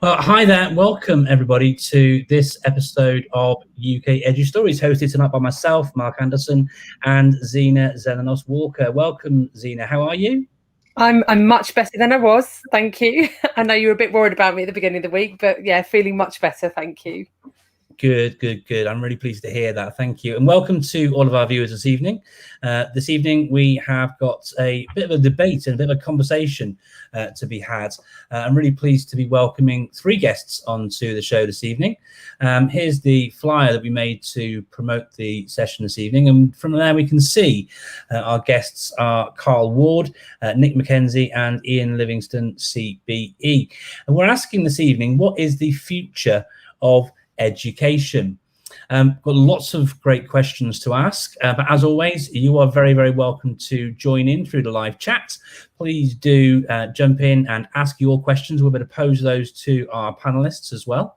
Well, hi there. Welcome, everybody, to this episode of UKEduStories, hosted tonight by myself, Mark Anderson, and Zena Zelenos-Walker. Welcome, Zena. How are you? I'm much better than I was. Thank you. I know you were a bit worried about me at the beginning of the week, but yeah, feeling much better. Thank you. Good. I'm really pleased to hear that. Thank you. And welcome to all of our viewers this evening. This evening, we have got a bit of a debate and a bit of a conversation to be had. I'm really pleased to be welcoming three guests onto the show this evening. Here's the flyer that we made to promote the session this evening. And from there, we can see our guests are Carl Ward, Nick Mackenzie, and Ian Livingstone, CBE. And we're asking this evening, what is the future of education? Got lots of great questions to ask, but as always, you are very, very welcome to join in through the live chat. Please do jump in and ask your questions. We're going to pose those to our panelists as well.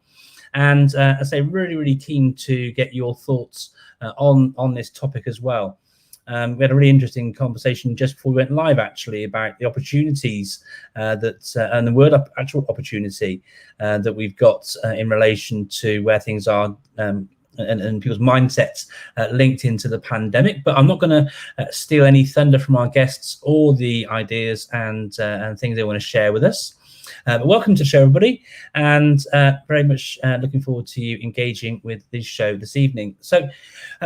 And I say, really, really keen to get your thoughts on this topic as well. We had a really interesting conversation just before we went live, actually, about the opportunities and the word actual opportunity that we've got in relation to where things are and people's mindsets linked into the pandemic. But I'm not going to steal any thunder from our guests or the ideas and things they want to share with us. But welcome to the show, everybody, and very much looking forward to you engaging with this show this evening. So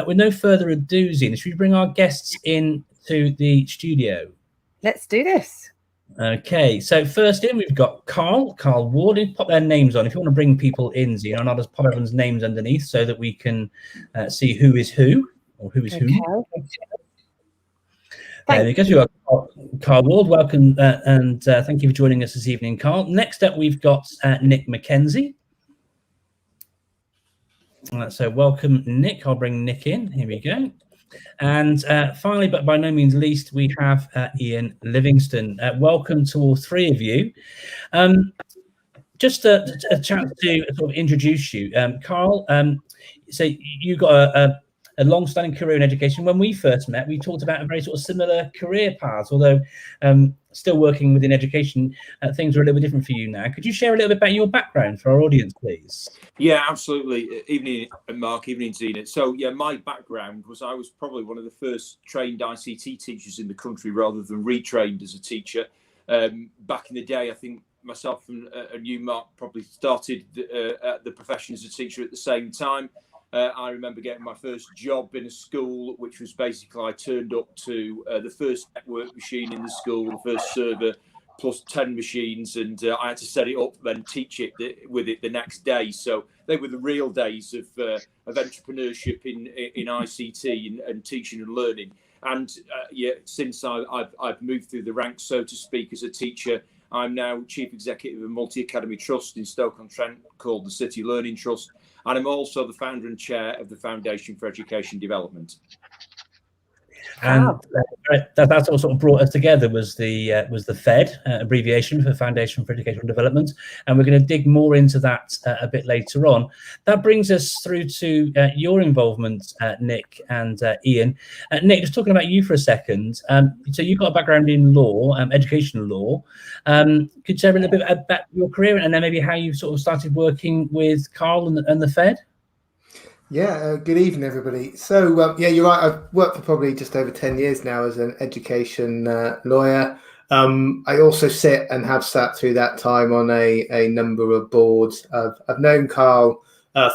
with no further ado, Zena, should we bring our guests in to the studio? Let's do this. Okay, so first in, we've got Carl Ward. Pop their names on. If you want to bring people in, Zena, and I'll just pop everyone's names underneath so that we can see who is who, or who is who. Because you are Carl Ward, welcome and thank you for joining us this evening, Carl. Next up, we've got Nick Mackenzie. So welcome, Nick. I'll bring Nick in. Here we go. And finally, but by no means least, we have Ian Livingstone. Welcome to all three of you. Just a chance to sort of introduce you. Carl, so you got a long-standing career in education. When we first met, we talked about a very sort of similar career path, although still working within education, things are a little bit different for you now. Could you share a little bit about your background for our audience, please? Yeah, absolutely. Evening, Mark. Evening, Zena. So, yeah, my background was I was probably one of the first trained ICT teachers in the country rather than retrained as a teacher. Back in the day, I think myself and you, Mark, probably started the profession as a teacher at the same time. I remember getting my first job in a school, which was basically I turned up to the first network machine in the school, the first server, plus 10 machines, and I had to set it up, then teach it with it the next day. So they were the real days of entrepreneurship in ICT and teaching and learning. And since I've moved through the ranks, so to speak, as a teacher, I'm now Chief Executive of a multi-academy trust in Stoke-on-Trent called the City Learning Trust. And I'm also the founder and chair of the Foundation for Education Development. And that's what sort of brought us together was the FED, abbreviation for Foundation for Educational Development, and we're going to dig more into that a bit later on. That brings us through to your involvement, Nick and Ian. Nick, just talking about you for a second. So you've got a background in law, educational law. Could you share a little bit about your career and then maybe how you sort of started working with Carl and the FED? Yeah, good evening, everybody. So, yeah, you're right. I've worked for probably just over 10 years now as an education lawyer. I also sit and have sat through that time on a number of boards. I've known Carl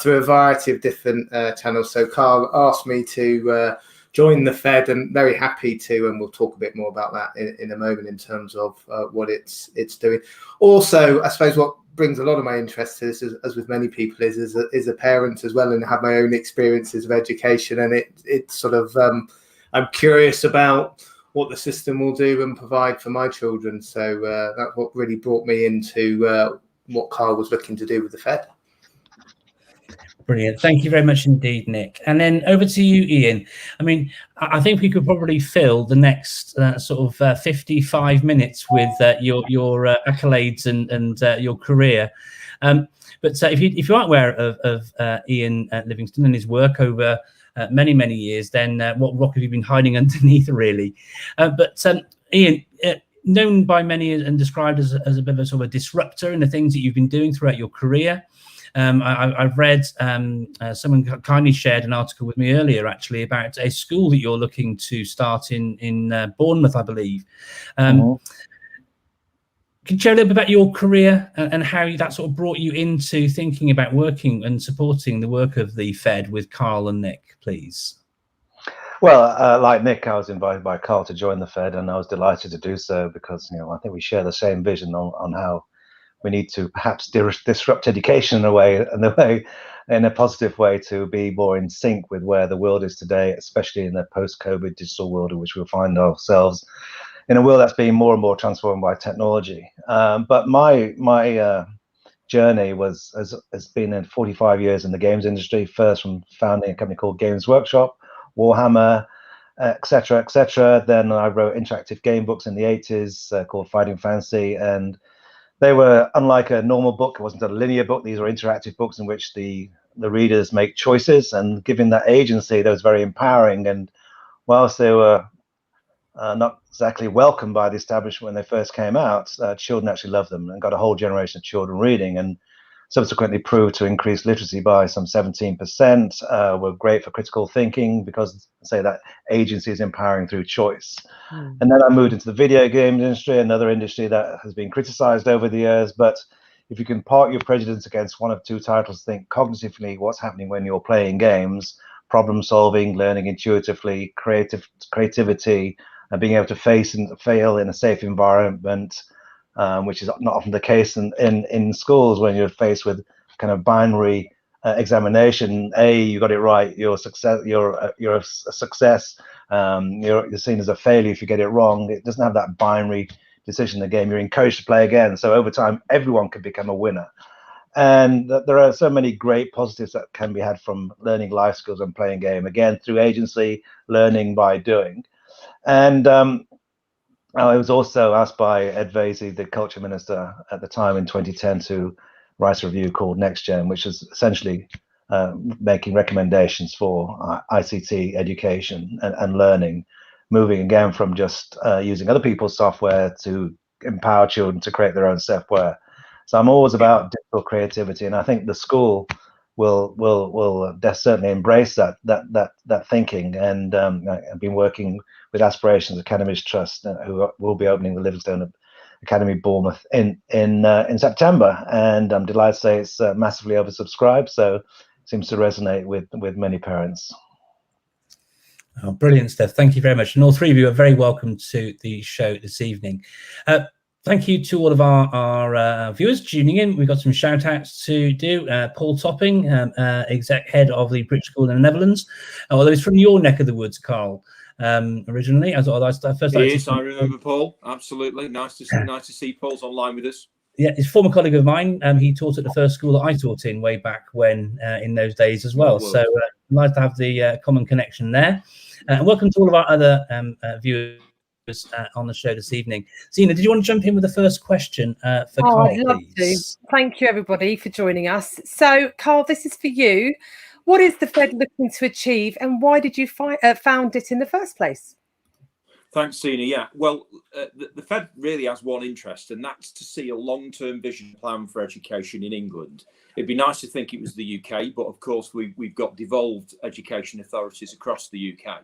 through a variety of different channels. So Carl asked me to join the FED, and very happy to, and we'll talk a bit more about that in a moment in terms of what it's doing. Also, I suppose what brings a lot of my interest to this, as with many people, is a parent as well, and have my own experiences of education, and it's sort of I'm curious about what the system will do and provide for my children. So that's what really brought me into what Carl was looking to do with the FED. Brilliant. Thank you very much indeed, Nick. And then over to you, Ian. I mean, I think we could probably fill the next sort of 55 minutes with your accolades and your career. But if you aren't aware of Ian Livingstone and his work over many years, then what rock have you been hiding underneath, really? But Ian, known by many and described as a bit of a sort of a disruptor in the things that you've been doing throughout your career. I've read someone kindly shared an article with me earlier, actually, about a school that you're looking to start in Bournemouth, I believe. Can you share a little bit about your career and how that sort of brought you into thinking about working and supporting the work of the Fed with Carl and Nick, please? Well, like Nick, I was invited by Carl to join the Fed, and I was delighted to do so because, I think we share the same vision on how we need to perhaps disrupt education in a way, in a positive way, to be more in sync with where the world is today, especially in the post-COVID digital world in which we'll find ourselves, in a world that's being more and more transformed by technology. But my journey has been in 45 years in the games industry, first from founding a company called Games Workshop, Warhammer, etc., etc. Then I wrote interactive game books in the 80s called Fighting Fantasy, and they were unlike a normal book. It wasn't a linear book. These were interactive books in which the readers make choices, and giving that agency, that was very empowering. And whilst they were not exactly welcomed by the establishment when they first came out, children actually loved them and got a whole generation of children reading, and subsequently proved to increase literacy by some 17%, were great for critical thinking because, say, that agency is empowering through choice. And then I moved into the video games industry, another industry that has been criticized over the years. But if you can park your prejudice against one of two titles, think cognitively what's happening when you're playing games, problem solving, learning intuitively, creativity, and being able to face and fail in a safe environment, which is not often the case in schools when you're faced with kind of binary examination. You got it right, you're a success. You're a success. You're seen as a failure if you get it wrong. It doesn't have that binary decision in the game. You're encouraged to play again. So over time, everyone can become a winner. And there are so many great positives that can be had from learning life skills and playing game, again, through agency, learning by doing. And I was also asked by Ed Vaizey, the culture minister at the time in 2010, to write a review called Next Gen, which is essentially making recommendations for ICT education and learning, moving again from just using other people's software to empower children to create their own software. So I'm always about digital creativity, and I think the school will certainly embrace that thinking. And I've been working with Aspirations Academies Trust, who will be opening the Livingstone Academy Bournemouth in September, and I'm delighted to say it's massively oversubscribed, so it seems to resonate with many parents. Oh, brilliant stuff. Thank you very much. And all three of you are very welcome to the show this evening. Thank you to all of our viewers tuning in. We've got some shout outs to do. Paul Topping, exec head of the British School in the Netherlands, although he's from your neck of the woods, Carl. Originally, I remember Paul. Absolutely, nice to see Paul's online with us. Yeah, he's a former colleague of mine. He taught at the first school that I taught in way back when, in those days as well. So nice to have the common connection there. And welcome to all of our other viewers on the show this evening. Zena, did you want to jump in with the first question for Carl, I'd love please? to. Thank you, everybody, for joining us. So, Carl, this is for you. What is the Fed looking to achieve, and why did you found it in the first place? Thanks, Zena. Yeah, well, the Fed really has one interest, and that's to see a long-term vision plan for education in England. It'd be nice to think it was the UK, but of course we've got devolved education authorities across the UK.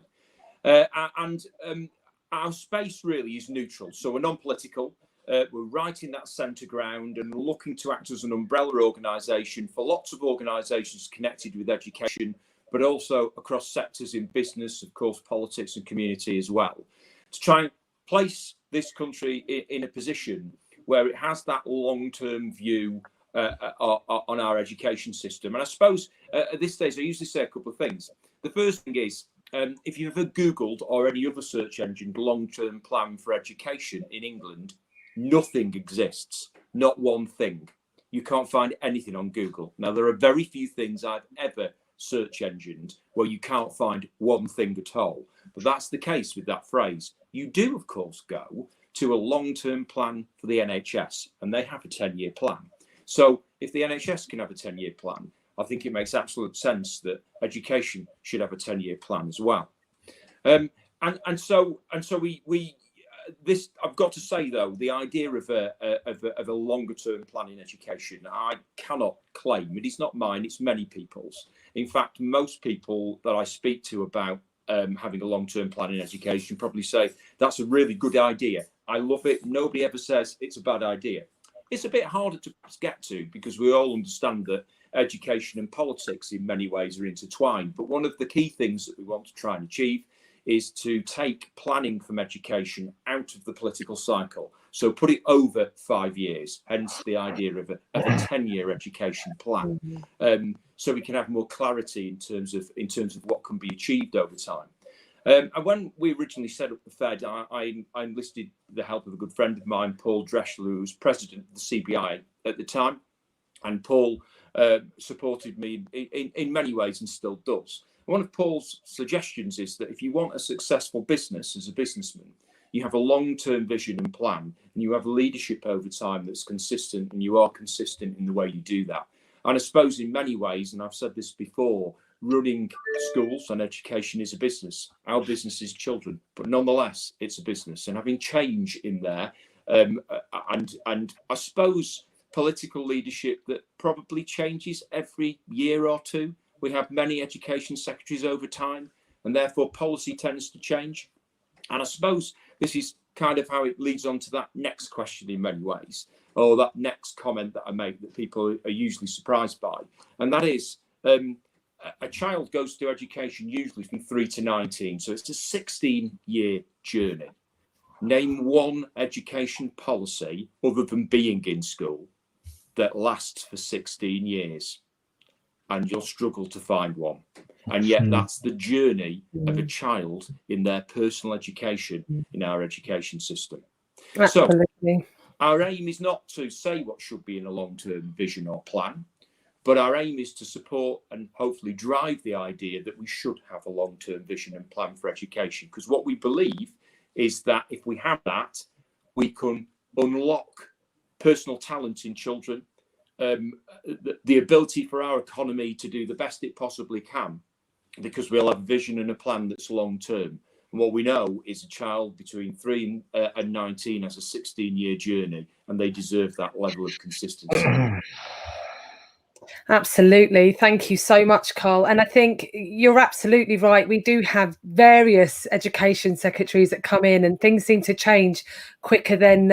Our space really is neutral, so we're non-political. We're right in that centre ground and looking to act as an umbrella organisation for lots of organisations connected with education, but also across sectors in business, of course, politics and community as well, to try and place this country in a position where it has that long-term view on our education system. And I suppose at this stage, I usually say a couple of things. The first thing is, if you've ever Googled or any other search engine long-term plan for education in England, nothing exists, not one thing. You can't find anything on Google. Now, there are very few things I've ever search engined where you can't find one thing at all. But that's the case with that phrase. You do, of course, go to a long-term plan for the NHS, and they have a 10-year plan. So if the NHS can have a 10-year plan, I think it makes absolute sense that education should have a 10-year plan as well. And so we this, I've got to say though, the idea of a longer term plan in education, I cannot claim it is not mine. It's many people's. In fact, most people that I speak to about having a long term plan in education probably say that's a really good idea. I love it. Nobody ever says it's a bad idea. It's a bit harder to get to because we all understand that education and politics in many ways are intertwined. But one of the key things that we want to try and achieve is to take planning from education out of the political cycle. So put it over 5 years, hence the idea of a 10-year education plan. So we can have more clarity in terms of what can be achieved over time. And when we originally set up the Fed, I enlisted the help of a good friend of mine, Paul Dreschler, who was president of the CBI at the time. And Paul supported me in many ways and still does. One of Paul's suggestions is that if you want a successful business as a businessman, you have a long-term vision and plan, and you have leadership over time that's consistent, and you are consistent in the way you do that. And I suppose in many ways, and I've said this before, running schools and education is a business. Our business is children, but nonetheless, it's a business. And having change in there, and I suppose political leadership that probably changes every year or two. We have many education secretaries over time, and therefore policy tends to change. And I suppose this is kind of how it leads on to that next question in many ways, or that next comment that I make that people are usually surprised by. And that is, a child goes through education usually from 3 to 19. So it's a 16-year journey. Name one education policy other than being in school that lasts for 16 years. And you'll struggle to find one. And yet that's the journey of a child in their personal education in our education system. Absolutely. So our aim is not to say what should be in a long-term vision or plan, but our aim is to support and hopefully drive the idea that we should have a long-term vision and plan for education. Because what we believe is that if we have that, we can unlock personal talent in children, the ability for our economy to do the best it possibly can, because we'll have a vision and a plan that's long term. And what we know is a child between 3 and 19 has a 16-year journey, and they deserve that level of consistency. Absolutely. Thank you so much, Carl. And I think you're absolutely right. We do have various education secretaries that come in, and things seem to change quicker than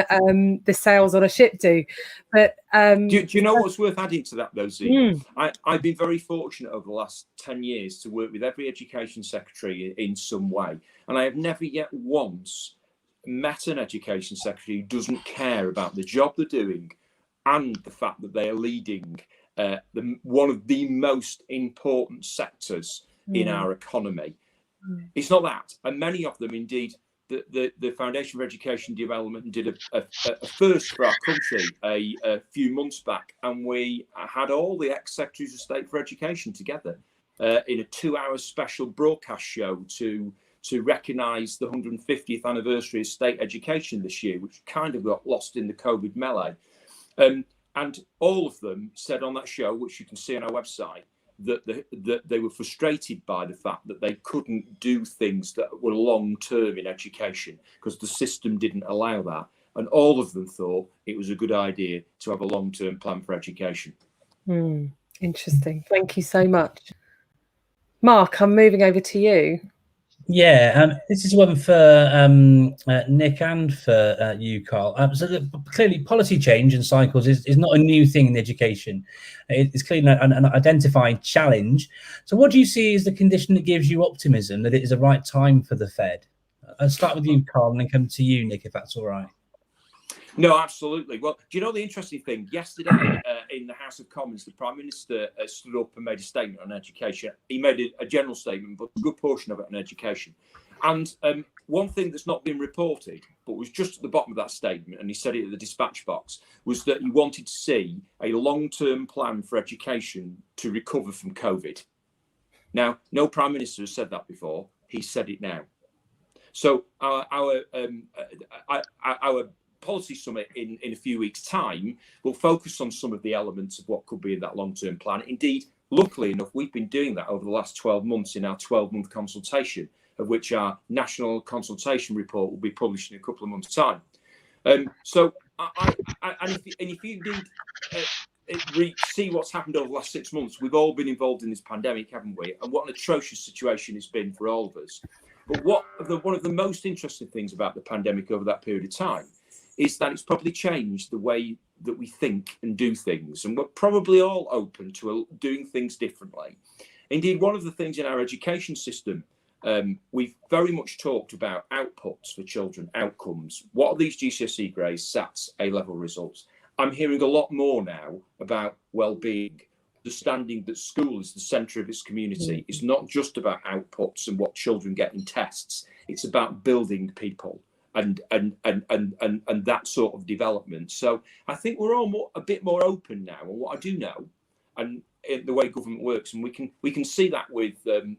the sails on a ship do. But do you know what's worth adding to that, though, Z? I've been very fortunate over the last 10 years to work with every education secretary in some way. And I have never yet once met an education secretary who doesn't care about the job they're doing and the fact that they are leading one of the most important sectors in our economy. It's not that, and many of them indeed. The Foundation for Education Development did a first for our country a few months back, and we had all the ex-secretaries of state for education together in a 2-hour special broadcast show to recognise the 150th anniversary of state education this year, which kind of got lost in the COVID melee. And all of them said on that show, which you can see on our website, that they were frustrated by the fact that they couldn't do things that were long-term in education because the system didn't allow that. And all of them thought it was a good idea to have a long-term plan for education. Interesting. Thank you so much. Mark, I'm moving over to you. Yeah, this is one for Nick and for you, Carl. So clearly, policy change and cycles is not a new thing in education. It's clearly an identified challenge. So what do you see as the condition that gives you optimism that it is the right time for the Fed? I'll start with you, Carl, and then come to you, Nick, if that's all right. No, absolutely. Well, do you know the interesting thing? Yesterday in the House of Commons, the Prime Minister stood up and made a statement on education. He made a general statement, but a good portion of it on education. And one thing that's not been reported, but was just at the bottom of that statement, and he said it at the dispatch box, was that he wanted to see a long-term plan for education to recover from COVID. Now, no Prime Minister has said that before. He said it now. So our policy summit in a few weeks' time will focus on some of the elements of what could be in that long-term plan. Indeed, luckily enough, we've been doing that over the last 12 months in our 12-month consultation. of which our national consultation report will be published in a couple of months' time. So if you indeed see what's happened over the last 6 months, we've all been involved in this pandemic, haven't we? And what an atrocious situation it's been for all of us. But one of the most interesting things about the pandemic over that period of time is that it's probably changed the way that we think and do things. And we're probably all open to doing things differently. Indeed, one of the things in our education system, we've very much talked about outputs for children, outcomes. What are these GCSE grades, SATs, A-level results? I'm hearing a lot more now about well-being, understanding that school is the centre of its community. It's not just about outputs and what children get in tests. It's about building people and that sort of development. So I think we're all a bit more open now. And what I do know, and in the way government works, and we can see that with the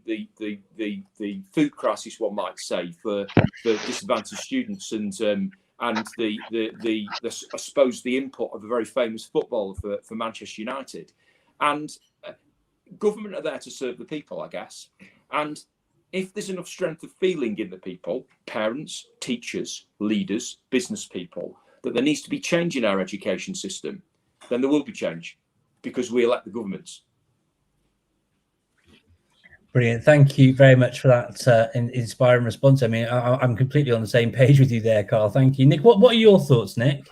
food crisis, one might say, for disadvantaged students, and the I suppose the input of a very famous footballer for Manchester United. And government are there to serve the people, I guess. And if there's enough strength of feeling in the people, parents, teachers, leaders, business people, that there needs to be change in our education system, then there will be change, because we elect the governments. Brilliant. Thank you very much for that inspiring response. I mean, I'm completely on the same page with you there, Carl. Thank you. Nick, what are your thoughts, Nick?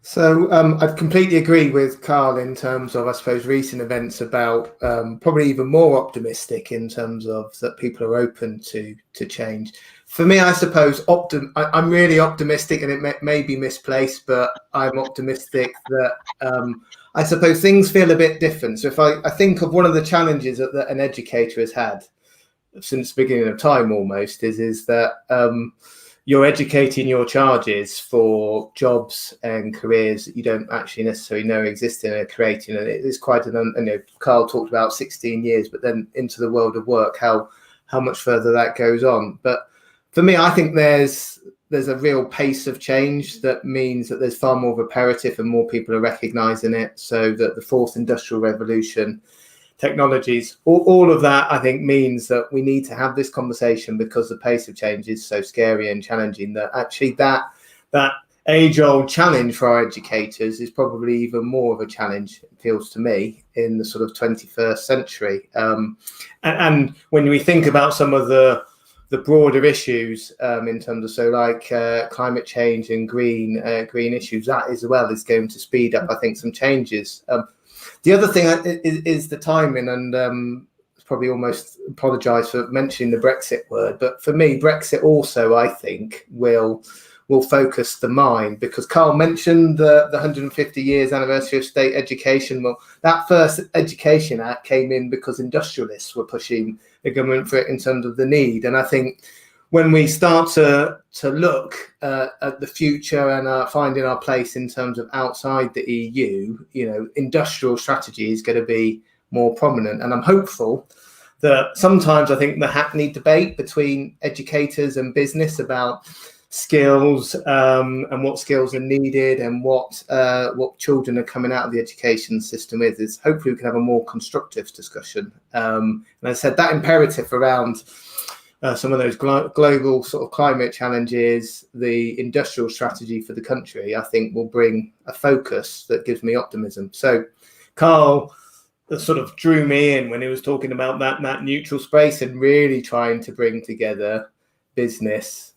So I completely agree with Carl in terms of, I suppose, recent events about probably even more optimistic in terms of that people are open to change. For me, I suppose I'm really optimistic, and it may be misplaced, but I'm optimistic that I suppose things feel a bit different. So if I think of one of the challenges that an educator has had since the beginning of time almost is that you're educating your charges for jobs and careers that you don't actually necessarily know exist and are creating. And it is quite Carl talked about 16 years, but then into the world of work, how much further that goes on. But for me, I think there's a real pace of change that means that there's far more of a imperative and more people are recognizing it. So that the fourth industrial revolution, technologies, all of that, I think, means that we need to have this conversation, because the pace of change is so scary and challenging that actually that age-old challenge for our educators is probably even more of a challenge, it feels to me, in the sort of 21st century. And when we think about some of the broader issues in terms of climate change and green issues, that as well is going to speed up, I think, some changes. The other thing is the timing, and probably almost apologise for mentioning the Brexit word, but for me, Brexit also, I think, will focus the mind, because Carl mentioned the 150 years anniversary of state education. Well, that first Education Act came in because industrialists were pushing the government for it in terms of the need. And I think when we start to look at the future and finding our place in terms of outside the EU, industrial strategy is going to be more prominent. And I'm hopeful that sometimes I think the hackneyed debate between educators and business about skills and what skills are needed and what children are coming out of the education system with is hopefully we can have a more constructive discussion. And as I said, that imperative around some of those global sort of climate challenges, the industrial strategy for the country, I think will bring a focus that gives me optimism. So Carl sort of drew me in when he was talking about that neutral space and really trying to bring together business,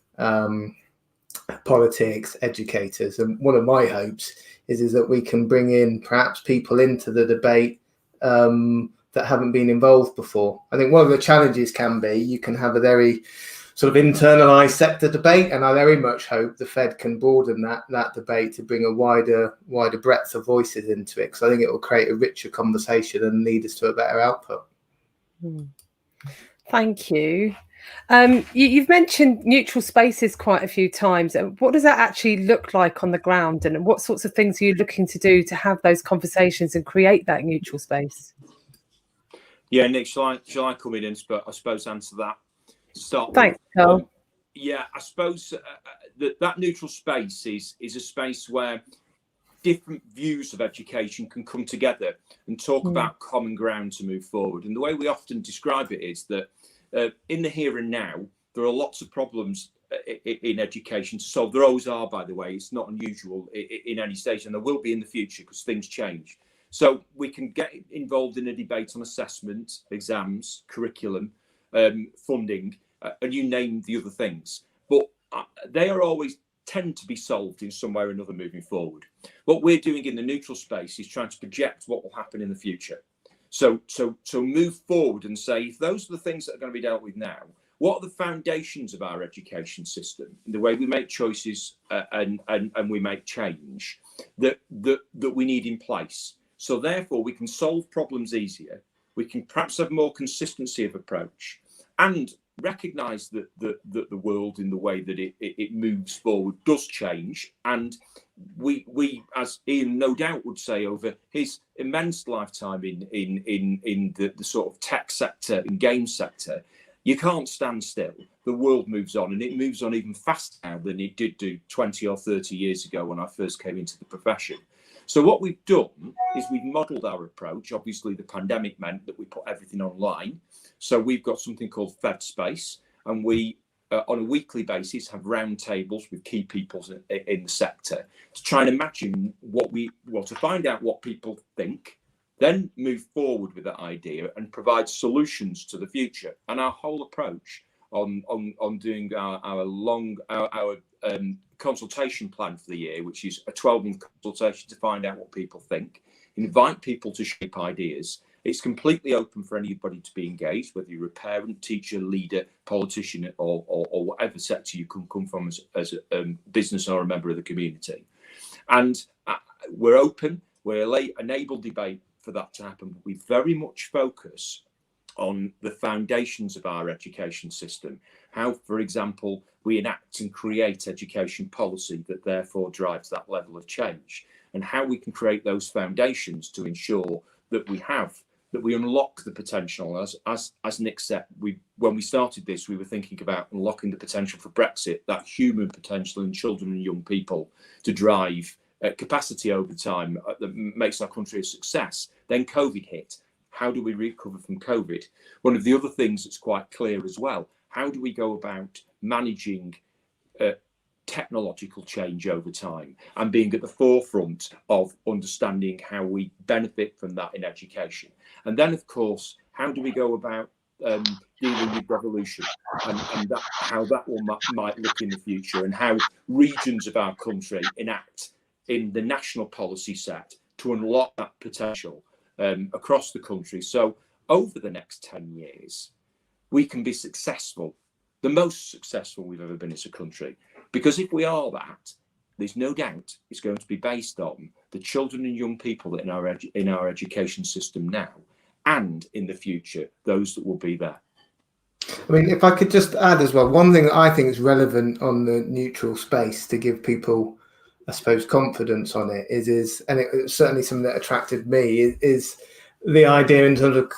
politics, educators. And one of my hopes is that we can bring in perhaps people into the debate that haven't been involved before. I think one of the challenges can be you can have a very sort of internalized sector debate, and I very much hope the Fed can broaden that debate to bring a wider breadth of voices into it, because I think it will create a richer conversation and lead us to a better output. Thank you. You've mentioned neutral spaces quite a few times. What does that actually look like on the ground, and what sorts of things are you looking to do to have those conversations and create that neutral space? Yeah, Nick, shall I come in and I suppose answer that to start Thanks, with? Carl. Yeah, I suppose that neutral space is a space where different views of education can come together and talk about common ground to move forward. And the way we often describe it is that in the here and now, there are lots of problems in education to solve. There always are, by the way. It's not unusual in any stage, and there will be in the future because things change. So we can get involved in a debate on assessment, exams, curriculum, funding, and you name the other things. But they are always tend to be solved in some way or another moving forward. What we're doing in the neutral space is trying to project what will happen in the future. So move forward and say, if those are the things that are going to be dealt with now, what are the foundations of our education system, the way we make choices and we make change that we need in place? So therefore, we can solve problems easier. We can perhaps have more consistency of approach and recognise that the world in the way that it moves forward does change. And we, as Ian no doubt would say, over his immense lifetime in the sort of tech sector and game sector, you can't stand still. The world moves on, and it moves on even faster now than it did do 20 or 30 years ago when I first came into the profession. So what we've done is we've modelled our approach. Obviously, the pandemic meant that we put everything online. So we've got something called Fed Space, and we, on a weekly basis, have roundtables with key people in the sector to try and imagine to find out what people think, then move forward with that idea and provide solutions to the future. And our whole approach on doing our consultation plan for the year, which is a 12-month consultation to find out what people think, invite people to shape ideas. It's completely open for anybody to be engaged, whether you're a parent, teacher, leader, politician, or whatever sector you can come from as a business or a member of the community. And we're open, we're enable debate for that to happen, but we very much focus on the foundations of our education system. How, for example, we enact and create education policy that therefore drives that level of change, and how we can create those foundations to ensure that we unlock the potential. As Nick said, when we started this, we were thinking about unlocking the potential for Brexit, that human potential in children and young people to drive capacity over time that makes our country a success. Then COVID hit. How do we recover from COVID? One of the other things that's quite clear as well, how do we go about managing technological change over time and being at the forefront of understanding how we benefit from that in education? And then, of course, how do we go about dealing with revolution and how that might look in the future, and how regions of our country enact in the national policy set to unlock that potential across the country. So over the next 10 years, we can be successful, the most successful we've ever been as a country. Because if we are that, there's no doubt it's going to be based on the children and young people in our education system now, and in the future, those that will be there. I mean, if I could just add as well, one thing that I think is relevant on the neutral space to give people, I suppose, confidence on it is and it's certainly something that attracted me is the idea in terms of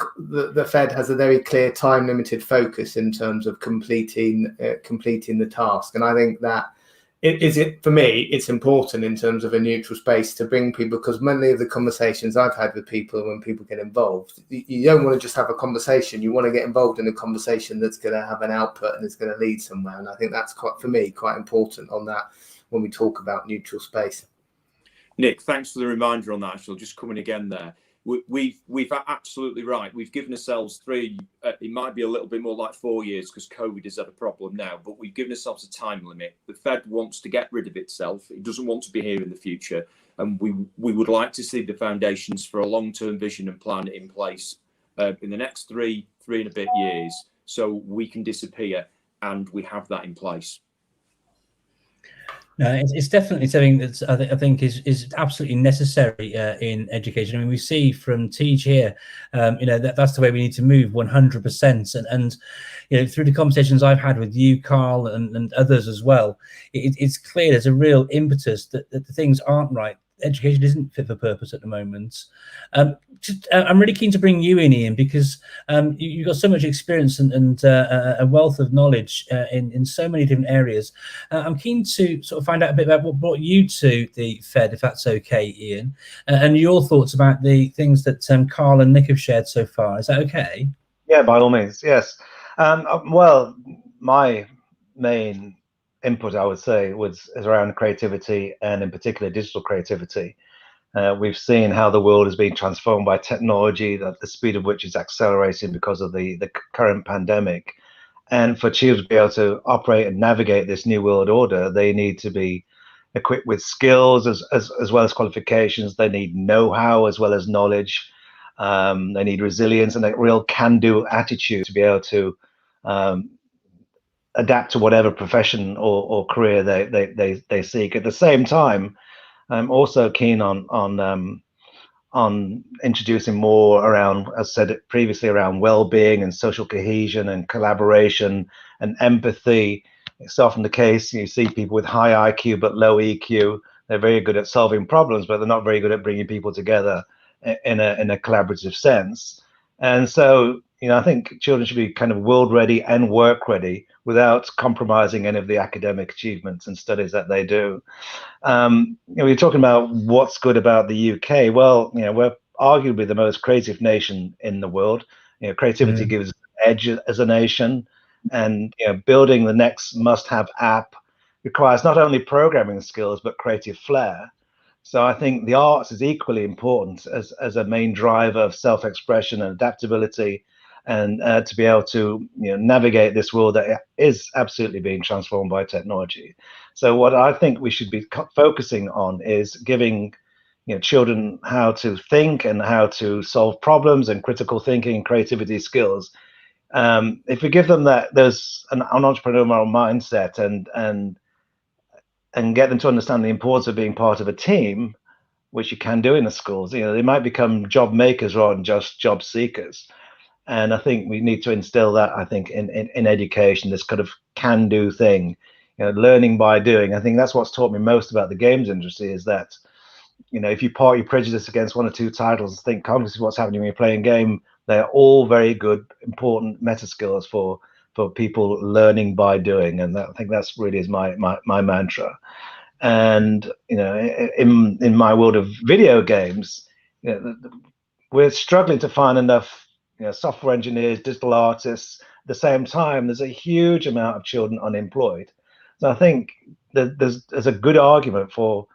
the Fed has a very clear time limited focus in terms of completing the task. And I think that for me, it's important in terms of a neutral space to bring people, because many of the conversations I've had with people, when people get involved, you don't want to just have a conversation. You want to get involved in a conversation that's going to have an output and is going to lead somewhere. And I think that's quite important on that when we talk about neutral space. Nick, thanks for the reminder on that. Actually, just coming again there. We've absolutely right. We've given ourselves 3, it might be a little bit more like 4 years because COVID has had a problem now, but we've given ourselves a time limit. The Fed wants to get rid of itself. It doesn't want to be here in the future. And we would like to see the foundations for a long-term vision and plan in place in the next 3 and a bit years, so we can disappear and we have that in place. No, it's definitely something that I think is absolutely necessary in education. I mean, we see from Teach here, that's the way we need to move 100%. And through the conversations I've had with you, Carl, and others as well, it's clear there's a real impetus that the things aren't right. Education isn't fit for purpose at the moment. I'm really keen to bring you in, Ian, because you've got so much experience and a wealth of knowledge in so many different areas. I'm keen to sort of find out a bit about what brought you to the Fed, if that's okay, Ian, and your thoughts about the things that Carl and Nick have shared so far. Is that okay? Yeah, by all means, yes. Well, my main input, I would say, is around creativity, and in particular digital creativity. We've seen how the world is being transformed by technology, that the speed of which is accelerating because of the current pandemic. And for children to be able to operate and navigate this new world order, they need to be equipped with skills as well as qualifications. They need know-how as well as knowledge. They need resilience and a real can-do attitude to be able to adapt to whatever profession or career they seek. At the same time, I'm also keen on introducing more around, as said previously, around well-being and social cohesion and collaboration and empathy. It's often the case you see people with high IQ but low EQ. They're very good at solving problems, but they're not very good at bringing people together in a collaborative sense. And so, I think children should be kind of world ready and work ready without compromising any of the academic achievements and studies that they do. We're talking about what's good about the UK. Well, we're arguably the most creative nation in the world. Creativity gives us an edge as a nation, and building the next must-have app requires not only programming skills but creative flair. So I think the arts is equally important as a main driver of self-expression and adaptability, and to be able to navigate this world that is absolutely being transformed by technology. So what I think we should be focusing on is giving children how to think and how to solve problems and critical thinking and creativity skills. If we give them that, there's an entrepreneurial mindset and get them to understand the importance of being part of a team, which you can do in the schools, they might become job makers rather than just job seekers. And I think we need to instill that, I think, in education, this kind of can-do thing, learning by doing. I think that's what's taught me most about the games industry is that, if you park your prejudice against one or two titles and think consciously what's happening when you're playing a game, they're all very good, important meta skills for people learning by doing. And I think that's really is my mantra. And, in my world of video games, we're struggling to find enough software engineers, digital artists. At the same time, there's a huge amount of children unemployed. So I think that there's a good argument for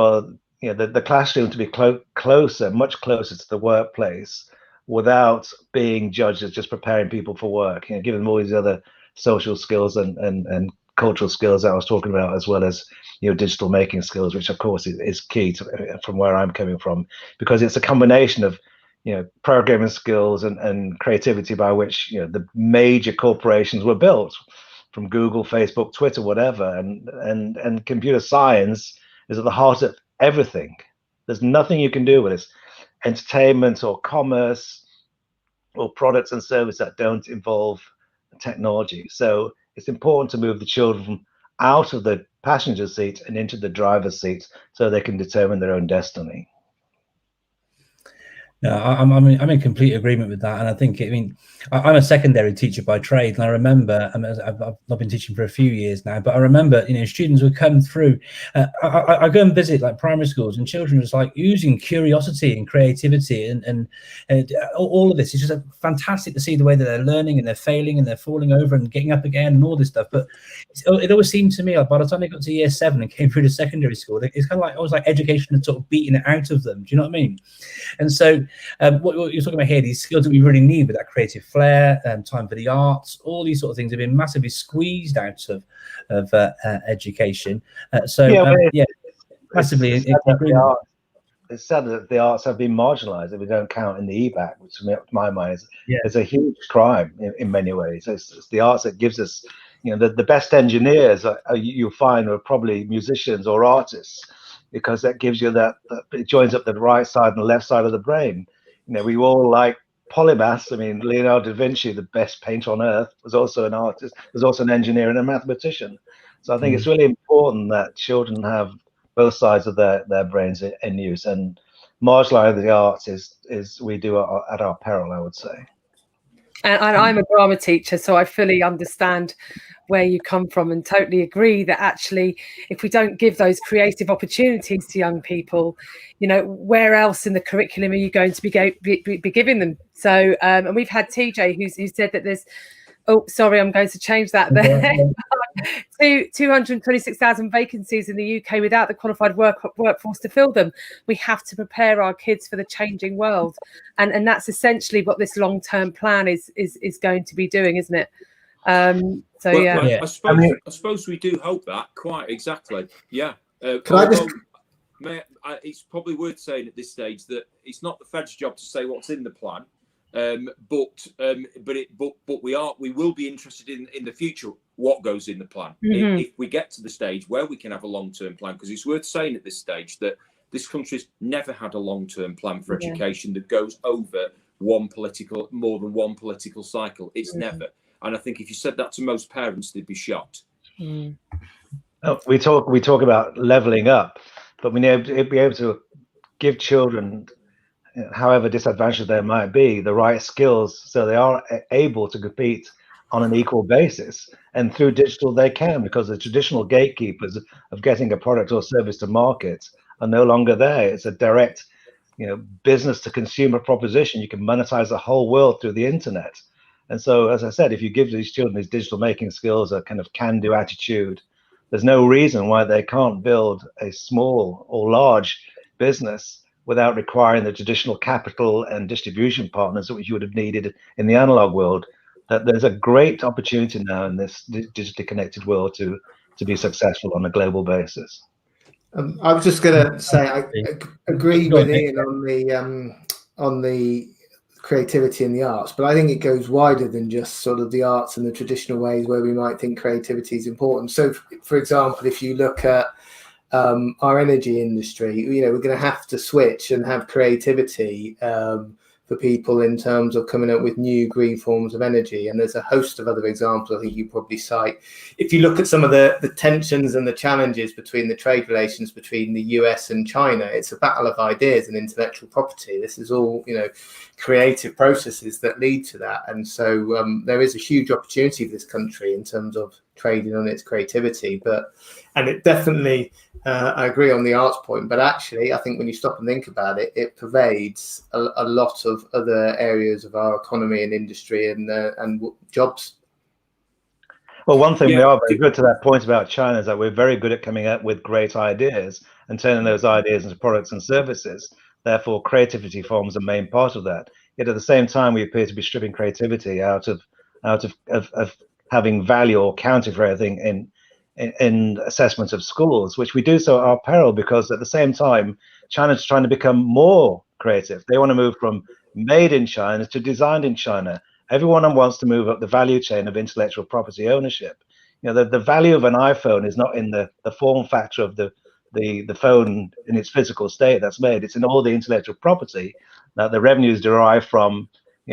the classroom to be closer, much closer to the workplace, without being judged as just preparing people for work. Giving them all these other social skills and cultural skills that I was talking about, as well as digital making skills, which of course is key from where I'm coming from, because it's a combination of programming skills and creativity by which the major corporations were built, from Google, Facebook, Twitter, whatever, and computer science is at the heart of everything. There's nothing you can do with it, entertainment or commerce or products and services that don't involve technology. So it's important to move the children out of the passenger seat and into the driver's seat so they can determine their own destiny. No, I'm in complete agreement with that, and I think I'm a secondary teacher by trade, and I remember I've not been teaching for a few years now, but I remember students would come through. I go and visit like primary schools, and children just like using curiosity and creativity, and all of this is just fantastic to see the way that they're learning and they're failing and they're falling over and getting up again and all this stuff. But it always seemed to me like by the time they got to year 7 and came through to secondary school, it's kind of like always like education had sort of beaten it out of them. Do you know what I mean? And so what you're talking about here, these skills that we really need with that creative flair, time for the arts, all these sort of things have been massively squeezed out of education. Massively. It's sad that the arts have been marginalised, that we don't count in the EBAC, which to my mind is a huge crime in many ways. It's the arts that gives us, the best engineers you'll find are probably musicians or artists, because that gives you that it joins up the right side and the left side of the brain. We all like polymaths. I mean, Leonardo da Vinci, the best painter on earth, was also an artist, was also an engineer and a mathematician. So I think it's really important that children have both sides of their brains in use, and marginalising the arts is we do at our peril, I would say. And I'm a drama teacher, so I fully understand where you come from and totally agree that actually if we don't give those creative opportunities to young people, where else in the curriculum are you going to be giving them? So and we've had TJ who said that there's Oh, sorry, I'm going to change that there. 226,000 vacancies in the UK without the qualified workforce to fill them. We have to prepare our kids for the changing world, and that's essentially what this long-term plan is going to be doing, isn't it? So well, yeah. I suppose we do hope that, quite exactly. Yeah. It's probably worth saying at this stage that it's not the Fed's job to say what's in the plan. But we will be interested in the future what goes in the plan if we get to the stage where we can have a long-term plan, because it's worth saying at this stage that this country's never had a long-term plan for education that goes over more than one political cycle. It's never. And I think if you said that to most parents, they'd be shocked. Oh, we talk about leveling up, but we need to be able to give children, however disadvantaged they might be, the right skills so they are able to compete on an equal basis. And through digital they can, because the traditional gatekeepers of getting a product or service to market are no longer there. It's a direct, business to consumer proposition. You can monetize the whole world through the internet. And so, as I said, if you give these children these digital making skills, a kind of can-do attitude, there's no reason why they can't build a small or large business without requiring the traditional capital and distribution partners which you would have needed in the analog world. That there's a great opportunity now in this digitally connected world to be successful on a global basis. I was just going to say I agree with Ian on the creativity in the arts, but I think it goes wider than just sort of the arts and the traditional ways where we might think creativity is important. So, for example, if you look at our energy industry, we're going to have to switch and have creativity for people in terms of coming up with new green forms of energy. And there's a host of other examples I think you probably cite. If you look at some of the tensions and the challenges between the trade relations between the US and China, it's a battle of ideas and intellectual property. This is all, creative processes that lead to that. And so there is a huge opportunity for this country in terms of trading on its creativity. And it definitely, I agree on the arts point, but actually, I think when you stop and think about it, it pervades a lot of other areas of our economy and industry and jobs. Well, one thing we are very good to that point about China is that we're very good at coming up with great ideas and turning those ideas into products and services. Therefore, creativity forms a main part of that. Yet at the same time, we appear to be stripping creativity out of having value or counting for everything in assessment of schools, which we do so at our peril, because at the same time, China's trying to become more creative. They want to move from made in China to designed in China. Everyone wants to move up the value chain of intellectual property ownership. The value of an iPhone is not in the form factor of the phone in its physical state that's made. It's in all the intellectual property that the revenues derive from,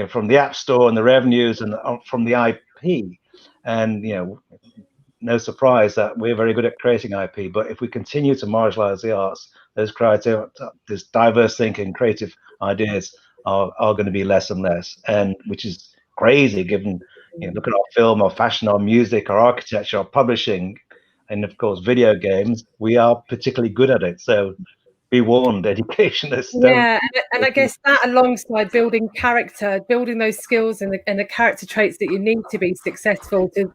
from the App Store and the revenues and from the IP. And no surprise that we're very good at creating IP. But if we continue to marginalize the arts, this diverse thinking, creative ideas are going to be less and less, and which is crazy given, look at our film, our fashion, our music, our architecture, our publishing, and of course video games. We are particularly good at it. So be warned, educationists. Yeah, and I guess that alongside building character, building those skills and the character traits that you need to be successful, to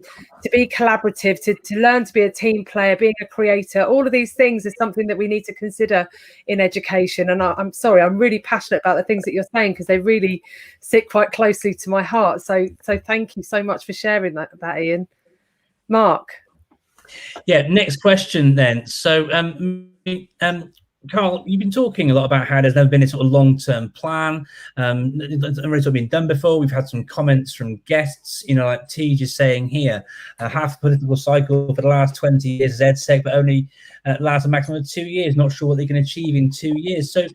be collaborative, to learn to be a team player, being a creator, all of these things is something that we need to consider in education. And I'm sorry, I'm really passionate about the things that you're saying because they really sit quite closely to my heart. So thank you so much for sharing that Ian. Mark. Yeah, next question then. So Carl, you've been talking a lot about how there's never been a sort of long-term plan. It's already been done before. We've had some comments from guests, like Tej is saying here, half the political cycle for the last 20 years is EdSec, but only lasts a maximum of 2 years. Not sure what they can achieve in 2 years. So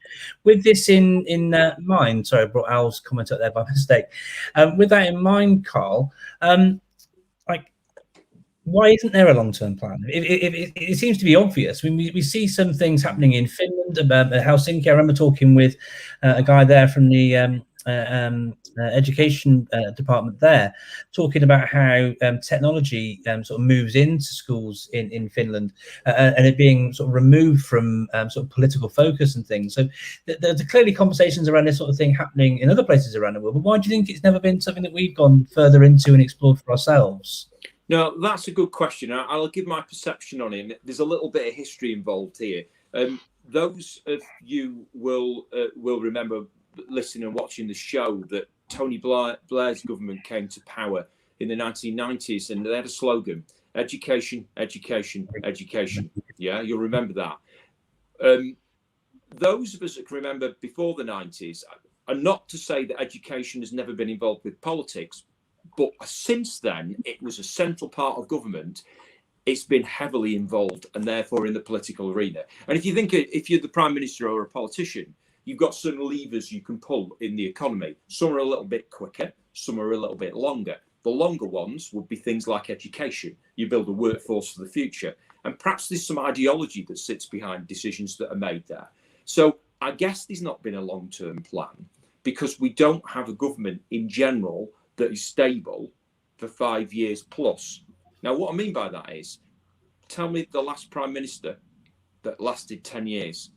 with this in mind, sorry, I brought Al's comment up there by mistake. With that in mind, Carl, why isn't there a long-term plan? It seems to be obvious. We see some things happening in Finland, about Helsinki. I remember talking with a guy there from the education department there, talking about how technology sort of moves into schools in Finland, and it being sort of removed from sort of political focus and things. So there's clearly conversations around this sort of thing happening in other places around the world. But why do you think it's never been something that we've gone further into and explored for ourselves? No, that's a good question. I'll give my perception on it. There's a little bit of history involved here. Those of you will remember listening and watching the show that Tony Blair's government came to power in the 1990s, and they had a slogan: education, education, education. Yeah, you'll remember that. Those of us that can remember before the 90s, are not to say that education has never been involved with politics, but since then, it was a central part of government. It's been heavily involved and therefore in the political arena. And if you think, if you're the prime minister or a politician, you've got certain levers you can pull in the economy. Some are a little bit quicker, some are a little bit longer. The longer ones would be things like education. You build a workforce for the future. And perhaps there's some ideology that sits behind decisions that are made there. So I guess there's not been a long-term plan because we don't have a government in general that is stable for 5 years plus. Now, what I mean by that is, tell me the last prime minister that lasted 10 years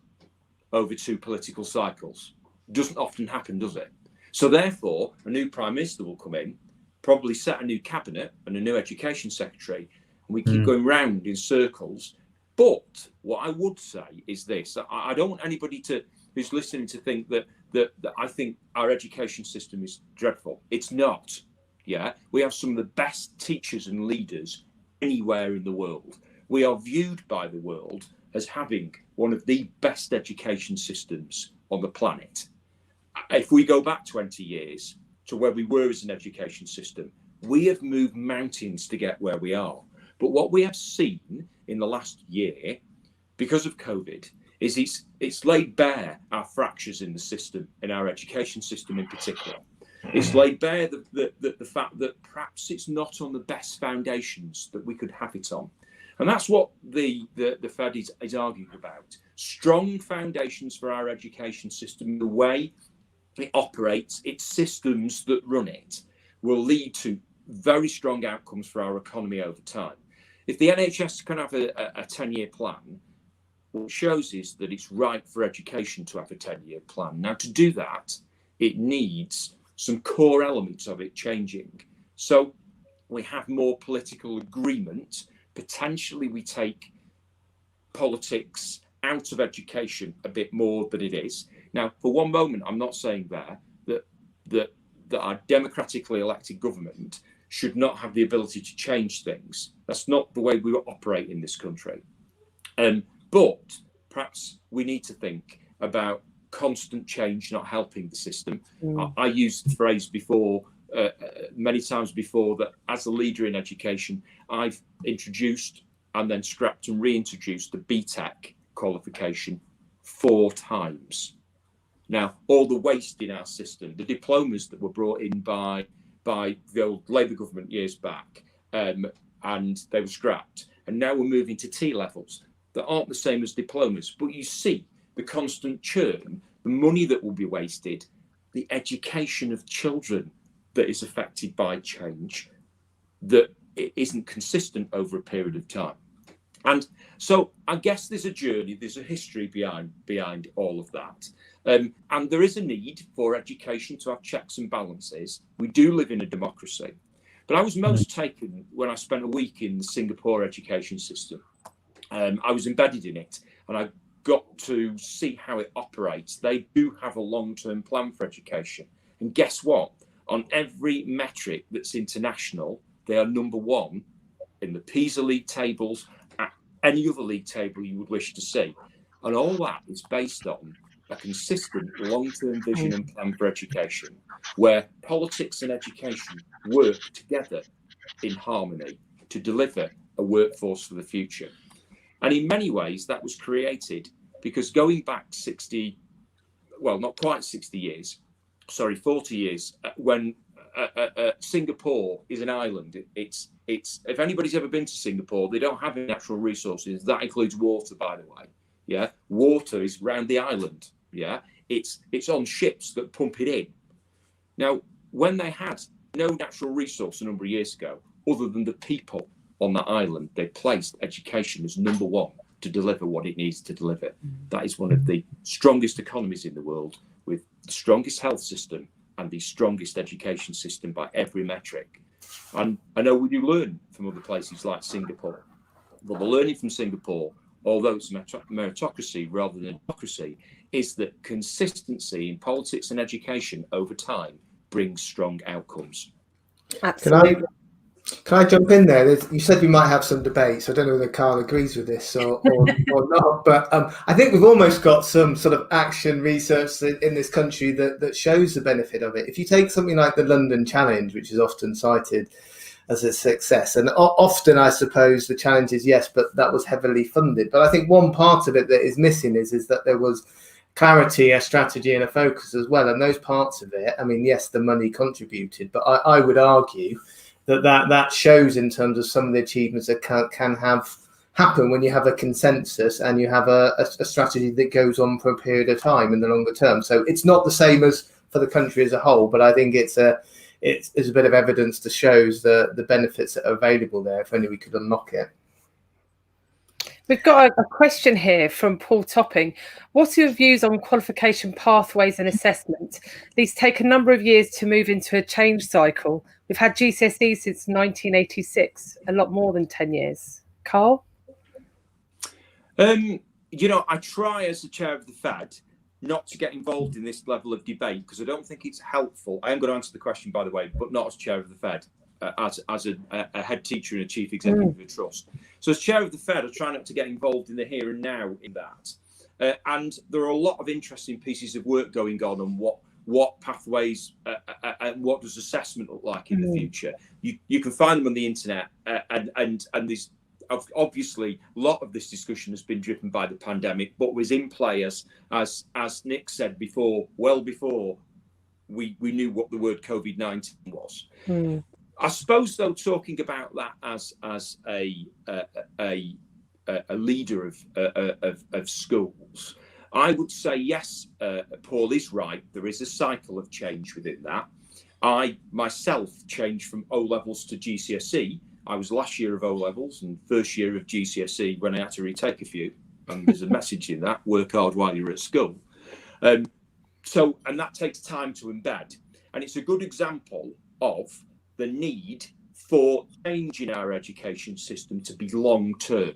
over 2 political cycles. Doesn't often happen, does it? So therefore, a new prime minister will come in, probably set a new cabinet and a new education secretary, and we keep going round in circles. But what I would say is this: I don't want anybody who's listening to think that I think our education system is dreadful. It's not. Yeah, we have some of the best teachers and leaders anywhere in the world. We are viewed by the world as having one of the best education systems on the planet. If we go back 20 years to where we were as an education system, we have moved mountains to get where we are. But what we have seen in the last year, because of COVID, is it's laid bare our fractures in the system, in our education system in particular. It's laid bare the fact that perhaps it's not on the best foundations that we could have it on. And that's what the Fed is arguing about. Strong foundations for our education system, the way it operates, its systems that run it, will lead to very strong outcomes for our economy over time. If the NHS can have a 10-year plan, what it shows is that it's right for education to have a 10-year plan. Now, to do that, it needs some core elements of it changing. So we have more political agreement. Potentially we take politics out of education a bit more than it is. Now, for one moment, I'm not saying there that our democratically elected government should not have the ability to change things. That's not the way we operate in this country. But perhaps we need to think about constant change not helping the system. I used the phrase before, many times before, that as a leader in education, I've introduced and then scrapped and reintroduced the BTEC qualification 4 times. Now, all the waste in our system, the diplomas that were brought in by the old Labour government years back, and they were scrapped. And now we're moving to T levels that aren't the same as diplomas. But you see the constant churn, the money that will be wasted, the education of children that is affected by change, that it isn't consistent over a period of time. And so I guess there's a journey, there's a history behind all of that. And there is a need for education to have checks and balances. We do live in a democracy. But I was most taken when I spent a week in the Singapore education system. I was embedded in it, and I got to see how it operates. They do have a long-term plan for education. And guess what? On every metric that's international, they are number 1 in the PISA league tables, at any other league table you would wish to see. And all that is based on a consistent long-term vision and plan for education, where politics and education work together in harmony to deliver a workforce for the future. And in many ways, that was created because going back 60, well, not quite 60 years, 40 years, when Singapore is an island. It's if anybody's ever been to Singapore, they don't have any natural resources. That includes water, by the way. Yeah, water is around the island. Yeah, it's on ships that pump it in. Now, when they had no natural resource a number of years ago, other than the people on that island, they placed education as number one to deliver what it needs to deliver. That is one of the strongest economies in the world, with the strongest health system and the strongest education system by every metric. And I know we do learn from other places like Singapore, but the learning from Singapore, although it's meritocracy rather than democracy, is that consistency in politics and education over time brings strong outcomes. Absolutely. Can I jump in there? You said we might have some debates. I don't know whether Carl agrees with this or not, but I think we've almost got some sort of action research in this country that shows the benefit of it. If you take something like the London Challenge, which is often cited as a success, and often I suppose the challenge is yes, but that was heavily funded. But I think one part of it that is missing is that there was clarity, a strategy and a focus as well. And those parts of it, I mean, yes, the money contributed, but I would argue that shows in terms of some of the achievements that can have happen when you have a consensus and you have a strategy that goes on for a period of time in the longer term. So it's not the same as for the country as a whole, but I think it's a bit of evidence to shows the benefits that are available there if only we could unlock it. We've got a question here from Paul Topping. What are your views on qualification pathways and assessment? These take a number of years to move into a change cycle. We've had GCSEs since 1986, a lot more than 10 years. Carl? I try as the chair of the Fed not to get involved in this level of debate because I don't think it's helpful. I am going to answer the question, by the way, but not as chair of the Fed. As a head teacher and a chief executive of a trust. So as chair of the Fed, I try not to get involved in the here and now in that. And there are a lot of interesting pieces of work going on what pathways and what does assessment look like in the future. You can find them on the internet, and there's obviously a lot of this discussion has been driven by the pandemic, but was in play as Nick said before, well before we knew what the word COVID-19 was. I suppose, though, talking about that as a leader of schools, I would say yes. Paul is right. There is a cycle of change within that. I myself changed from O levels to GCSE. I was last year of O levels and first year of GCSE when I had to retake a few. And there's a message in that: work hard while you're at school. And that takes time to embed, and it's a good example of the need for change in our education system to be long-term.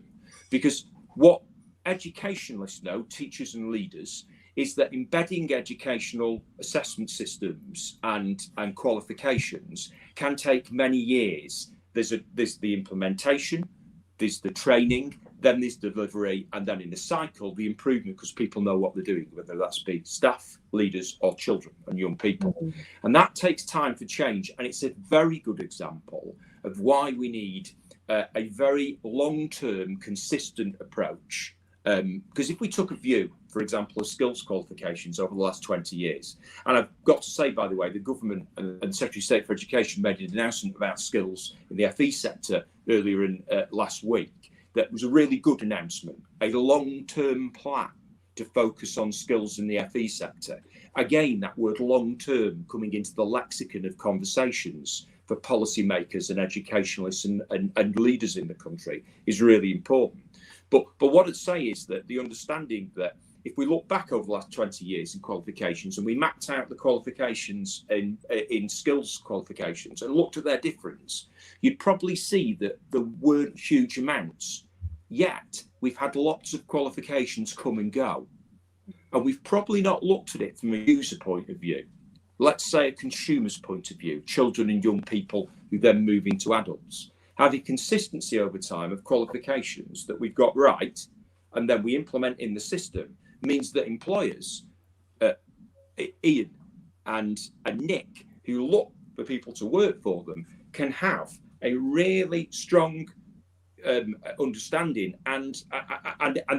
Because what educationalists know, teachers and leaders, is that embedding educational assessment systems and qualifications can take many years. There's the implementation, there's the training, then there's delivery, and then in the cycle, the improvement, because people know what they're doing, whether that's be staff, leaders, or children and young people. And that takes time for change. And it's a very good example of why we need a very long-term, consistent approach. Because if we took a view, for example, of skills qualifications over the last 20 years, and I've got to say, by the way, the government and Secretary of State for Education made an announcement about skills in the FE sector earlier in last week. That was a really good announcement, a long-term plan to focus on skills in the FE sector. Again, that word long-term coming into the lexicon of conversations for policymakers and educationalists and leaders in the country is really important. But what I'd say is that the understanding that if we look back over the last 20 years in qualifications and we mapped out the qualifications in skills qualifications and looked at their difference, you'd probably see that there weren't huge amounts. Yet we've had lots of qualifications come and go. And we've probably not looked at it from a user point of view. Let's say a consumer's point of view, children and young people who then move into adults. Having consistency over time of qualifications that we've got right and then we implement in the system means that employers, Ian and Nick, who look for people to work for them, can have a really strong understanding and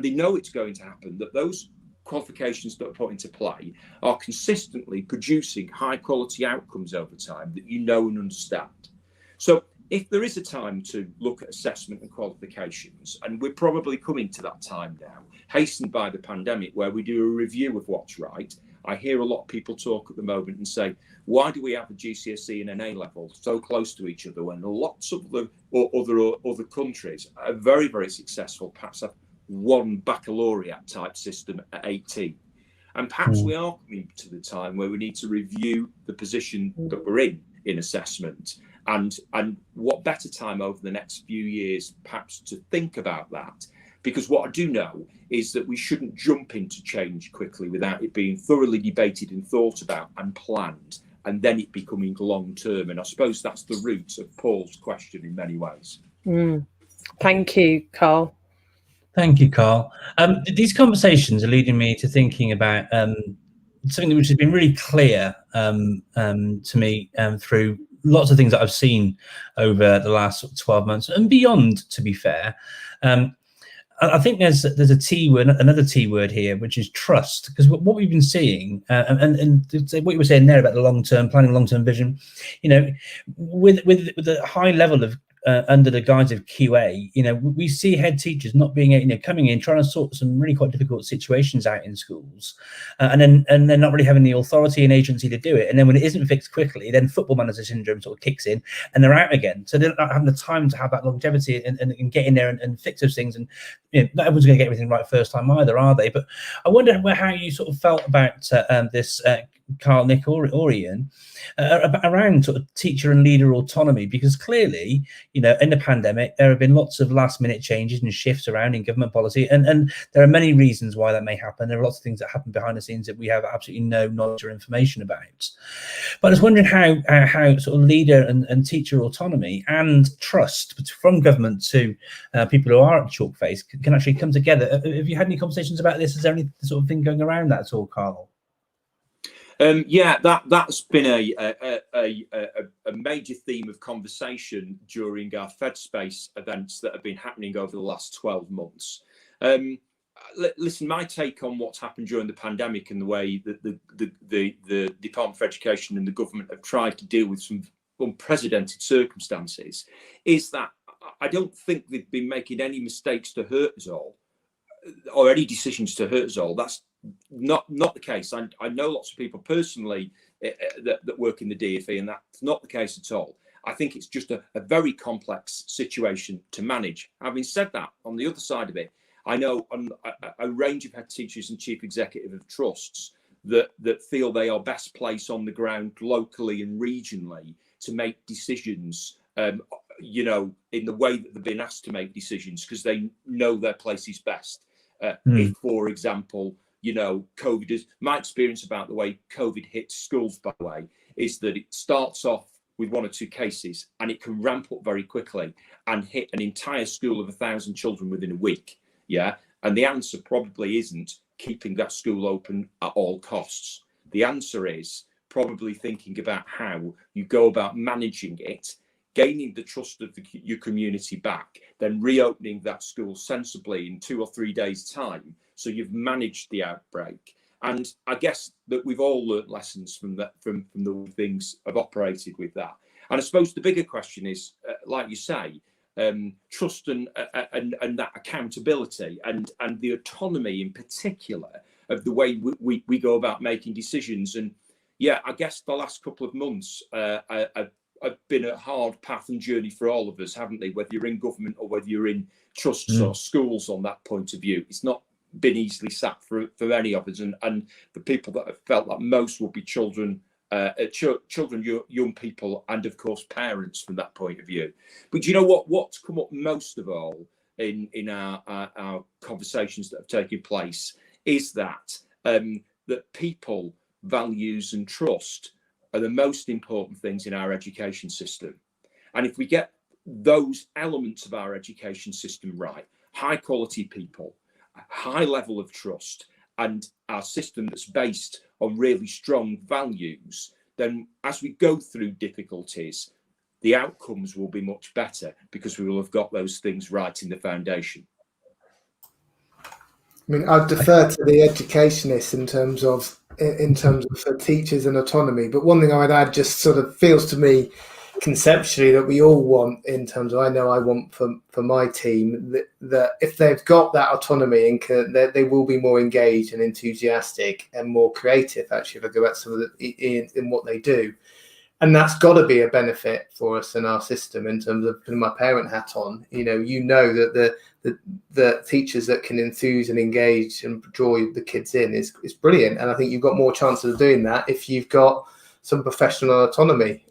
they know it's going to happen, that those qualifications that are put into play are consistently producing high quality outcomes over time that you know and understand. So if there is a time to look at assessment and qualifications, and we're probably coming to that time now, hastened by the pandemic, where we do a review of what's right. I hear a lot of people talk at the moment and say, why do we have a GCSE and an A-level so close to each other when lots of the other countries are very, very successful, perhaps have one baccalaureate type system at 18. And perhaps we are coming to the time where we need to review the position that we're in assessment. And what better time over the next few years perhaps to think about that? Because what I do know is that we shouldn't jump into change quickly without it being thoroughly debated and thought about and planned, and then it becoming long term. And I suppose that's the root of Paul's question in many ways. Thank you, Carl. Thank you, Carl. These conversations are leading me to thinking about something which has been really clear to me through lots of things that I've seen over the last 12 months and beyond, to be fair. I think there's a T word, another T word here, which is trust. Because what we've been seeing, and what you were saying there about the long-term planning, long-term vision, you know, with the high level of under the guise of QA, you know, we see head teachers not being, you know, coming in trying to sort some really quite difficult situations out in schools, and then not really having the authority and agency to do it. And then when it isn't fixed quickly, then football manager syndrome sort of kicks in, and they're out again. So they're not having the time to have that longevity and get in there and fix those things. And you know, not everyone's going to get everything right first time either, are they? But I wonder how you sort of felt about this, Carl, Nick, or Ian, around sort of teacher and leader autonomy, because clearly, you know, in the pandemic, there have been lots of last minute changes and shifts around in government policy. And there are many reasons why that may happen. There are lots of things that happen behind the scenes that we have absolutely no knowledge or information about. But I was wondering how sort of leader and teacher autonomy and trust from government to people who are at chalk face can actually come together. Have you had any conversations about this? Is there any sort of thing going around that at all, Carl? Yeah, that's been a major theme of conversation during our FedSpace events that have been happening over the last 12 months. Listen, my take on what's happened during the pandemic and the way that the Department for Education and the government have tried to deal with some unprecedented circumstances is that I don't think they've been making any mistakes to hurt us all, or any decisions to hurt us all. That's not the case. I know lots of people personally that work in the DfE, and that's not the case at all. I think it's just a very complex situation to manage. Having said that, on the other side of it, I know a range of head teachers and chief executive of trusts that feel they are best placed on the ground locally and regionally to make decisions, you know, in the way that they've been asked to make decisions, because they know their place is best. If, for example, you know, COVID is, my experience about the way COVID hits schools, by the way, is that it starts off with 1 or 2 cases and it can ramp up very quickly and hit an entire school of 1,000 children within a week. Yeah. And the answer probably isn't keeping that school open at all costs. The answer is probably thinking about how you go about managing it, gaining the trust of your community back, then reopening that school sensibly in 2 or 3 days' time. So you've managed the outbreak. And I guess that we've all learned lessons from that, from the way things have operated with that. And I suppose the bigger question is, like you say, trust and that accountability and the autonomy in particular of the way we go about making decisions. And yeah, I guess the last couple of months have been a hard path and journey for all of us, haven't they? Whether you're in government or whether you're in trusts or schools, on that point of view, it's not been easily sat for any of us. And the people that have felt that most will be children, young people, and of course parents from that point of view. But you know what's come up most of all in our conversations that have taken place is that that people, values and trust are the most important things in our education system. And if we get those elements of our education system right, high quality people, a high level of trust, and our system that's based on really strong values, then as we go through difficulties, the outcomes will be much better because we will have got those things right in the foundation. I mean, I'd defer to the educationists in terms of for teachers and autonomy. But one thing I would add just sort of feels to me conceptually that we all want in terms of, I know I want for my team that if they've got that autonomy and they will be more engaged and enthusiastic and more creative, actually, if I go back to some of in what they do. And that's got to be a benefit for us in our system in terms of putting my parent hat on. That the teachers that can enthuse and engage and draw the kids in is brilliant. And I think you've got more chances of doing that if you've got some professional autonomy.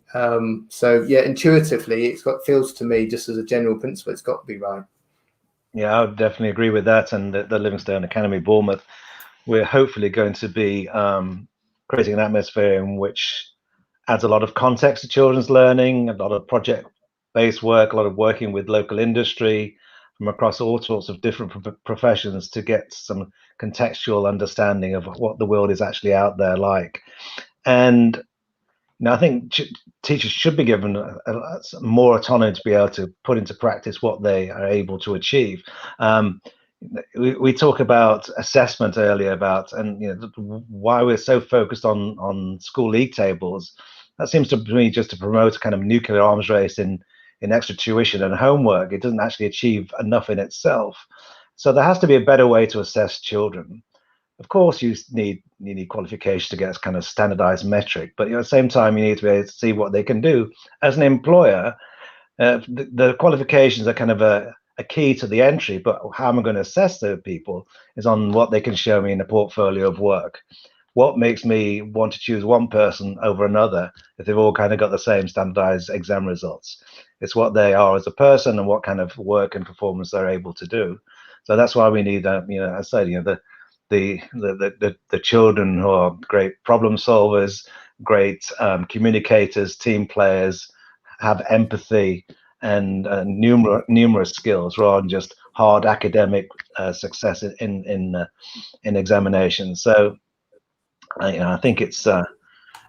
So yeah, intuitively, feels to me, just as a general principle, it's got to be right. Yeah, I would definitely agree with that. And the Livingstone Academy, Bournemouth, we're hopefully going to be creating an atmosphere in which adds a lot of context to children's learning, a lot of project-based work, a lot of working with local industry from across all sorts of different professions to get some contextual understanding of what the world is actually out there like. And I think teachers should be given more autonomy to be able to put into practice what they are able to achieve. We talk about assessment earlier and why we're so focused on school league tables. That seems to me just to promote a kind of nuclear arms race in extra tuition and homework. It doesn't actually achieve enough in itself. So there has to be a better way to assess children. Of course, you need qualification to get a kind of standardized metric, but at the same time, you need to be able to see what they can do. As an employer, the qualifications are kind of a key to the entry, but how am I going to assess those people is on what they can show me in a portfolio of work. What makes me want to choose one person over another if they've all kind of got the same standardized exam results? It's what they are as a person and what kind of work and performance they're able to do. So that's why we need, I said, the children who are great problem solvers, great communicators, team players, have empathy and numerous skills rather than just hard academic success in examinations. So I think it's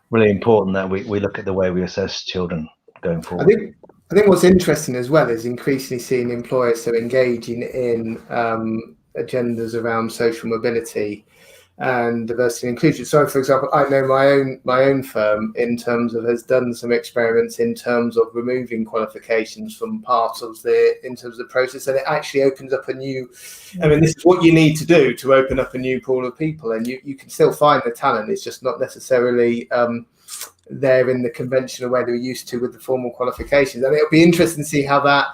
really important that we look at the way we assess children going forward. I think what's interesting as well is increasingly seeing employers so engaging in agendas around social mobility and diversity and inclusion. So, for example, I know my own firm in terms of has done some experiments in terms of removing qualifications from part of the process, and it actually opens up a new. I mean, this is what you need to do to open up a new pool of people, and you can still find the talent. It's just not necessarily there in the conventional way they're used to with the formal qualifications, and it'll be interesting to see how that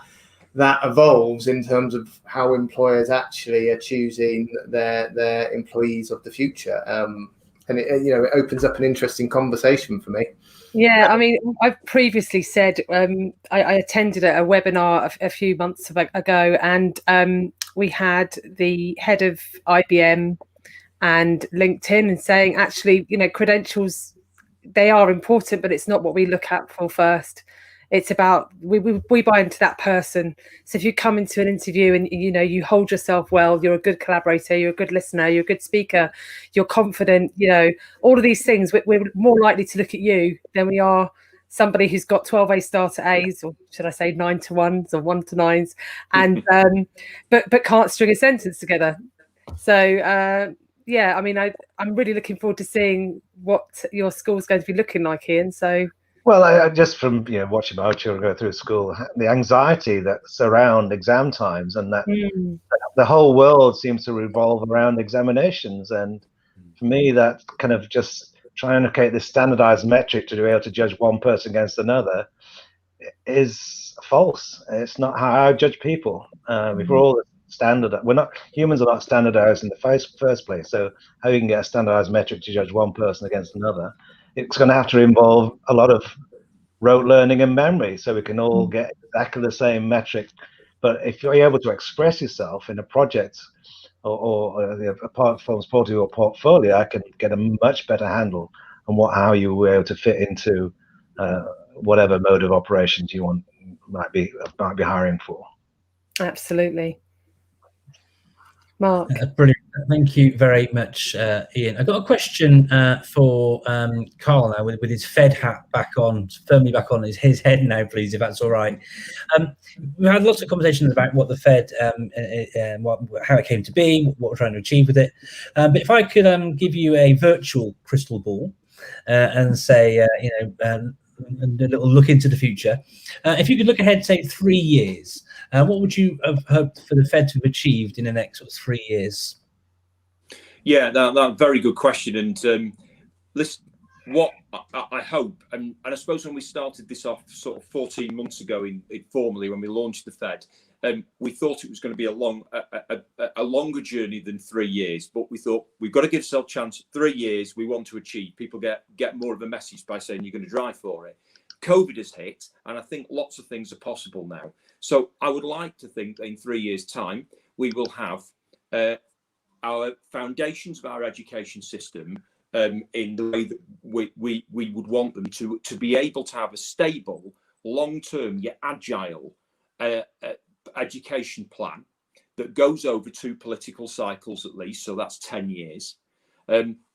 evolves in terms of how employers actually are choosing their employees of the future, and it opens up an interesting conversation for me. Yeah, I mean, I've previously said I attended a webinar a few months ago, and we had the head of IBM and LinkedIn and saying, actually, credentials, they are important, but it's not what we look at for first. It's about we buy into that person. So if you come into an interview and you hold yourself well, you're a good collaborator, you're a good listener, you're a good speaker, you're confident, all of these things, we're more likely to look at you than we are somebody who's got 12 A star to A's, or should I say 9 to 1s or 1 to 9s, and but can't string a sentence together. So yeah, I mean, I'm really looking forward to seeing what your school's going to be looking like, Ian. So. Well, I just from watching my children go through school, the anxiety that's around exam times, and that the whole world seems to revolve around examinations. And for me, that kind of just trying to create this standardized metric to be able to judge one person against another is false. It's not how I judge people. If we're all standard, humans are not standardized in the first place. So how you can get a standardized metric to judge one person against another? It's going to have to involve a lot of rote learning and memory, so we can all get exactly the same metric. But if you're able to express yourself in a project or a performance portfolio, I can get a much better handle on how you were able to fit into whatever mode of operations you might be hiring for. Absolutely. Mark. Brilliant. Thank you very much, Ian. I've got a question for Carl now with his Fed hat firmly back on his head now, please, if that's all right. We've had lots of conversations about what the Fed, how it came to be, what we're trying to achieve with it. But if I could give you a virtual crystal ball and say, and a little look into the future. If you could look ahead, say 3 years, what would you have hoped for the Fed to have achieved in the next 3 years? Yeah, that's a very good question. And listen, what I hope, and I suppose when we started this off sort of 14 months ago formally, when we launched the Fed, we thought it was going to be a longer journey than 3 years, but we thought we've got to give ourselves a chance. 3 years we want to achieve. People get more of a message by saying you're going to drive for it. COVID has hit, and I think lots of things are possible now. So I would like to think that in 3 years' time we will have our foundations of our education system in the way that we would want them to be able to have a stable, long-term yet agile education plan that goes over 2 political cycles at least, so that's 10 years.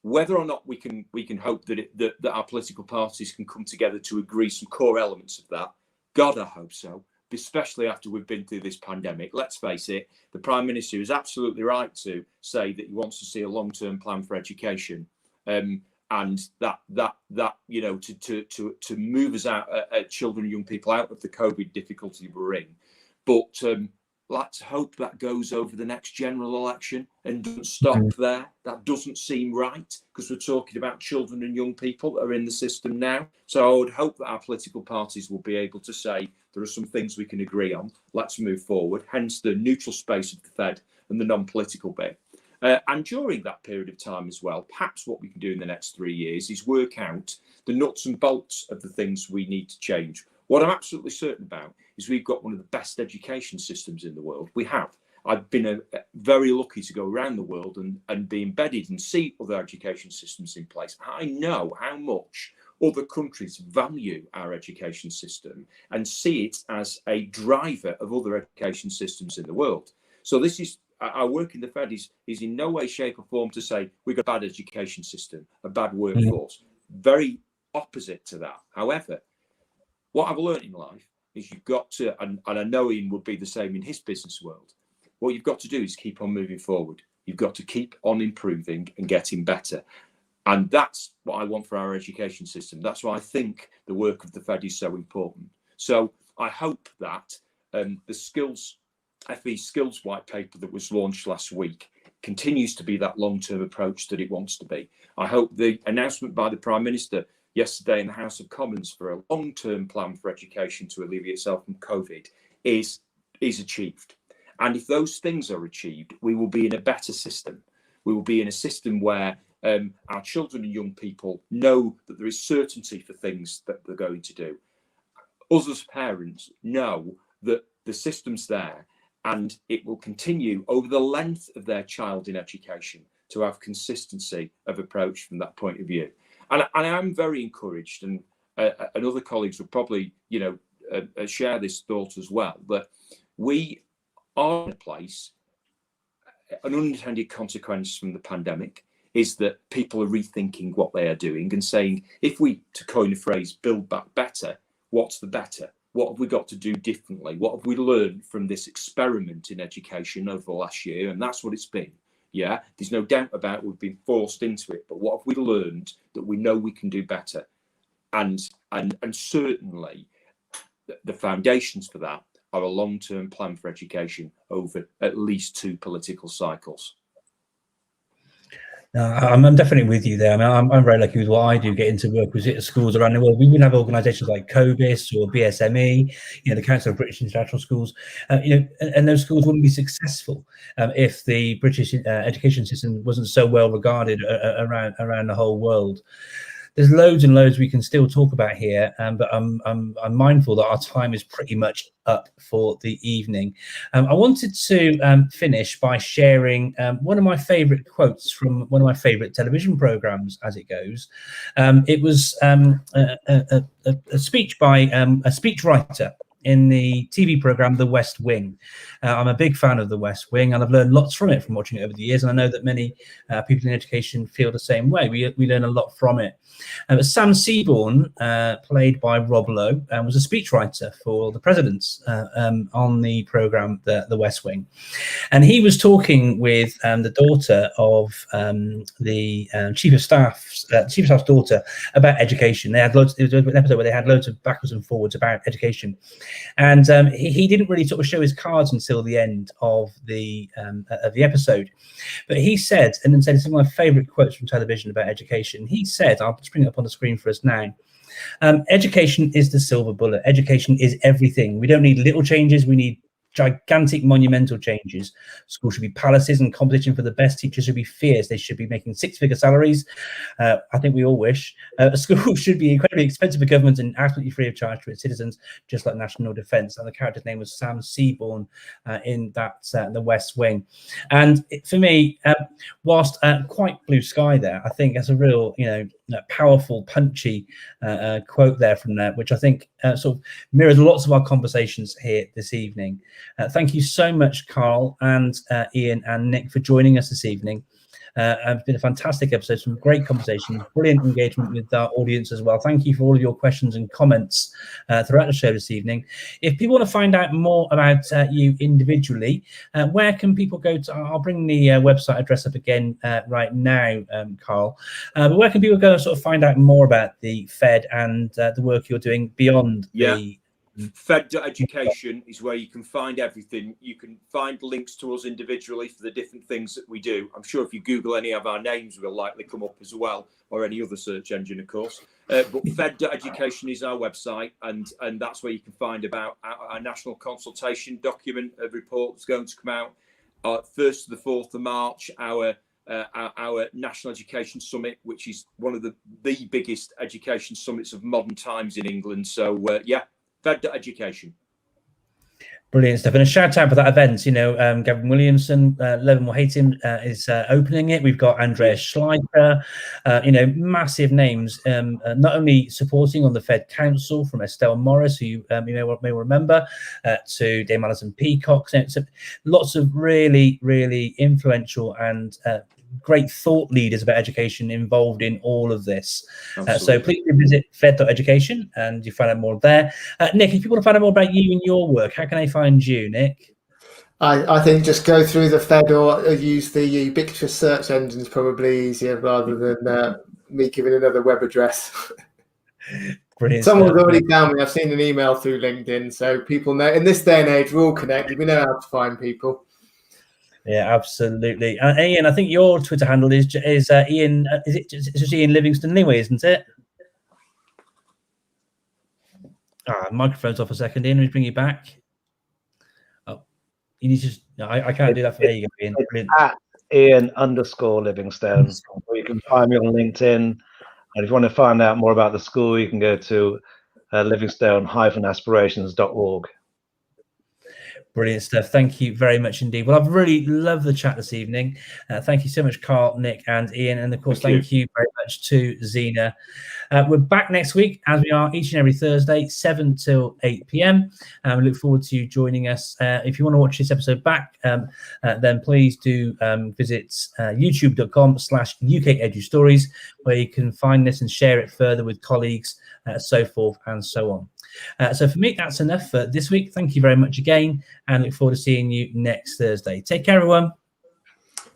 Whether or not we can hope that our political parties can come together to agree some core elements of that, God, I hope so, especially after we've been through this pandemic. Let's face it, the Prime Minister is absolutely right to say that he wants to see a long-term plan for education, and that you know, to move us out, children and young people out of the COVID difficulty we're in. But let's hope that goes over the next general election and doesn't stop there. That doesn't seem right, because we're talking about children and young people that are in the system now. So I would hope that our political parties will be able to say there are some things we can agree on. Let's move forward. Hence the neutral space of the Fed and the non-political bit. And during that period of time as well, perhaps what we can do in the next 3 years is work out the nuts and bolts of the things we need to change. What I'm absolutely certain about is we've got one of the best education systems in the world. We have. I've been very lucky to go around the world and be embedded and see other education systems in place. I know how much other countries value our education system and see it as a driver of other education systems in the world. So this is, our work in the Fed is in no way, shape or form to say we've got a bad education system, a bad workforce. Very opposite to that. However, what I've learned in life is you've got to, and I know Ian would be the same in his business world, what you've got to do is keep on moving forward. You've got to keep on improving and getting better. And that's what I want for our education system. That's why I think the work of the Fed is so important. So I hope that the FE Skills White Paper that was launched last week continues to be that long-term approach that it wants to be. I hope the announcement by the Prime Minister yesterday in the House of Commons for a long-term plan for education to alleviate itself from COVID is achieved. And if those things are achieved, we will be in a better system. We will be in a system where our children and young people know that there is certainty for things that they're going to do. Us as parents know that the system's there and it will continue over the length of their child in education to have consistency of approach from that point of view. And I am very encouraged, and other colleagues will probably, you know, share this thought as well, that we are in a place, an unintended consequence from the pandemic is that people are rethinking what they are doing and saying, if we, to coin a phrase, build back better, what's the better? What have we got to do differently? What have we learned from this experiment in education over the last year? And that's what it's been. Yeah, there's no doubt about we've been forced into it, but what have we learned that we know we can do better? And certainly the foundations for that are a long-term plan for education over at least 2 political cycles. I'm definitely with you there. I mean, I'm very lucky with what I do, getting to work with schools around the world. We wouldn't have organisations like COBIS or BSME, you know, the Council of British International Schools, you know, and those schools wouldn't be successful if the British education system wasn't so well regarded around the whole world. There's loads and loads we can still talk about here, but I'm mindful that our time is pretty much up for the evening. I wanted to finish by sharing one of my favourite quotes from one of my favourite television programmes, as it goes. It was a speech by a speechwriter in the TV program The West Wing. I'm a big fan of The West Wing, and I've learned lots from it from watching it over the years, and I know that many people in education feel the same way. We learn a lot from it. Sam Seaborn, played by Rob Lowe, was a speechwriter for the presidents on the program The West Wing, and he was talking with the daughter of the chief of staff's daughter about education. They had loads. It was an episode where they had loads of backwards and forwards about education, and he didn't really sort of show his cards until the end of the episode. But he said, and then said, it's one of my favourite quotes from television about education. He said, I'll just bring it up on the screen for us now. Education is the silver bullet. Education is everything. We don't need little changes. We need gigantic, monumental changes. Schools should be palaces, and competition for the best teachers should be fierce. They should be making six-figure salaries. I think we all wish. A school should be incredibly expensive for government and absolutely free of charge to its citizens, just like national defence. And the character's name was Sam Seaborn in that The West Wing. And for me, whilst quite blue sky there, I think that's a real, powerful, punchy quote there from there, which I think sort of mirrors lots of our conversations here this evening. Thank you so much, Carl and Ian and Nick, for joining us this evening. It's been a fantastic episode, some great conversations, brilliant engagement with our audience as well. Thank you for all of your questions and comments throughout the show this evening. If people want to find out more about you individually, where can people go to? I'll bring the website address up again right now, Carl. But where can people go and sort of find out more about the Fed and the work you're doing beyond the... Fed.education is where you can find everything. You can find links to us individually for the different things that we do. I'm sure if you Google any of our names, we'll likely come up as well, or any other search engine, of course. But Fed.education is our website, and that's where you can find about our national consultation document, a report that's going to come out 1st to the 4th of March, our National Education Summit, which is one of the biggest education summits of modern times in England. So, Fed.education. Brilliant stuff. And a shout out for that event. Gavin Williamson, Levin will hate him, is opening it. We've got Andreas Schleicher, massive names, not only supporting on the Fed Council, from Estelle Morris, who you may remember, to Dame Alison Peacock. So lots of really, really influential and great thought leaders about education involved in all of this. So please visit Fed.education and you find out more there. Nick, if you want to find out more about you and your work, how can they find you, Nick? I think just go through the Fed or use the ubiquitous search engine is probably easier rather than me giving another web address. Brilliant. Someone's already found me. I've seen an email through LinkedIn, so people know. In this day and age, we're all connected. We know how to find people. Yeah, absolutely. Ian, I think your Twitter handle is Ian. It's just Ian Livingstone anyway, isn't it? Microphone's off a second. Ian, let me bring you back. Oh, you need to. No, I can't do that for you, Ian. At Ian_Livingstone. Or you can find me on LinkedIn. And if you want to find out more about the school, you can go to livingstone-aspirations.org. Brilliant stuff. Thank you very much indeed. Well, I've really loved the chat this evening. Thank you so much, Carl, Nick, and Ian. And of course, thank you very much to Zena. We're back next week, as we are each and every Thursday, 7 till 8 p.m. We look forward to you joining us. If you want to watch this episode back, then please do visit youtube.com/UKEduStories, where you can find this and share it further with colleagues, so forth and so on. So for me, that's enough for this week. Thank you very much again, and look forward to seeing you next Thursday. Take care, everyone.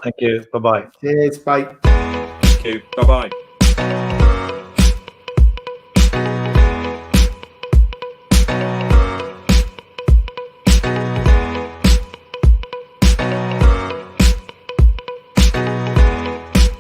Thank you. Bye-bye. Cheers. Bye. Thank you. Bye-bye.